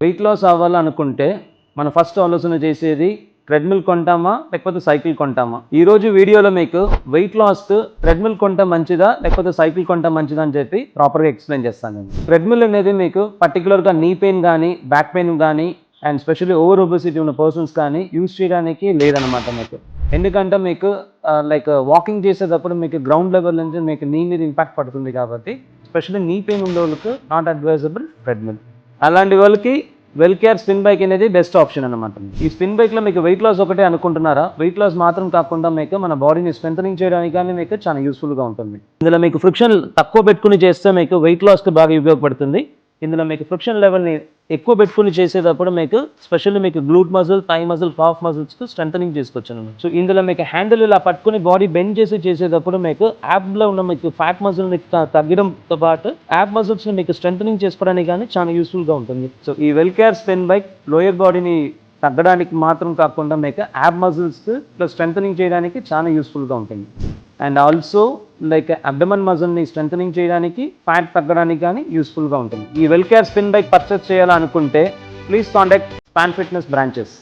Weight loss అవ్వాలనుకుంటే మనం first ఆలోచన చేసేది ట్రెడ్మిల్ కొంటామా లేకపోతే సైకిల్ కొంటామా. ఈరోజు వీడియోలో మీకు వెయిట్ లాస్ ట్రెడ్మిల్ కొంటే మంచిదా లేకపోతే సైకిల్ కొంటే మంచిదా అని చెప్పి ప్రాపర్గా ఎక్స్ప్లెయిన్ చేస్తాను. ట్రెడ్మిల్ అనేది మీకు పర్టికులర్గా నీ పెయిన్ కానీ బ్యాక్ పెయిన్ కానీ అండ్ స్పెషల్లీ ఓవర్ ఒబెసిటీ ఉన్న పర్సన్స్ కానీ యూజ్ చేయడానికి లేదనమాట మీకు. ఎందుకంటే మీకు లైక్ వాకింగ్ చేసేటప్పుడు మీకు గ్రౌండ్ లెవెల్ నుంచి మీకు నీ మీద ఇంపాక్ట్ పడుతుంది కాబట్టి స్పెషల్లీ నీ పెయిన్ ఉన్న వాళ్ళకి నాట్ అడ్వైజబుల్ ట్రెడ్మిల్. అలాంటి వాళ్ళకి వెల్కేర్ స్పిన్ బైక్ అనేది బెస్ట్ ఆప్షన్ అనమాట. ఈ స్పిన్ బైక్లో మీకు వెయిట్ లాస్ ఒకటే అనుకుంటున్నారా? వెయిట్ లాస్ మాత్రం కాకుండా మీకు మన బాడీని స్ట్రెంథనింగ్ చేయడానికి కానీ మీకు చాలా యూస్ఫుల్గా ఉంటుంది. ఇందులో మీకు ఫ్రిక్షన్ తక్కువ పెట్టుకుని చేస్తే మీకు వెయిట్ లాస్కి బాగా ఉపయోగపడుతుంది. ఇందులో మీకు ఫ్రిక్షన్ లెవెల్ని ఎక్కువ పెట్టుకుని చేసేటప్పుడు మీకు స్పెషల్లీ మీకు glute muscle, thigh muscle, calf మజిల్స్కి స్ట్రెంథనింగ్ చేసుకోవచ్చు అనమాట. సో ఇందులో మీకు హ్యాండిల్ ఇలా పట్టుకుని బాడీ బెండ్ చేసేటప్పుడు మీకు యాప్లో ఉన్న మీకు ఫ్యాట్ మజిల్ని తగ్గడంతో పాటు యాప్ మజిల్స్ని మీకు స్ట్రెంథనింగ్ చేసుకోవడానికి కానీ చాలా యూస్ఫుల్గా ఉంటుంది. సో ఈ వెల్కేర్ స్పిన్ బైక్ లోయర్ బాడీని తగ్గడానికి మాత్రం కాకుండా మీకు యాప్ మజిల్స్ ప్లస్ స్ట్రెంథనింగ్ చేయడానికి చాలా యూస్ఫుల్గా ఉంటుంది. అండ్ ఆల్సో లైక్ అబ్డమన్ మజిల్ని స్ట్రెంథనింగ్ చేయడానికి, ఫ్యాట్ తగ్గడానికి కానీ యూస్ఫుల్గా ఉంటుంది. ఈ వెల్కేర్ స్పిన్ బైక్ పర్చేస్ చేయాలనుకుంటే please contact Span fitness branches.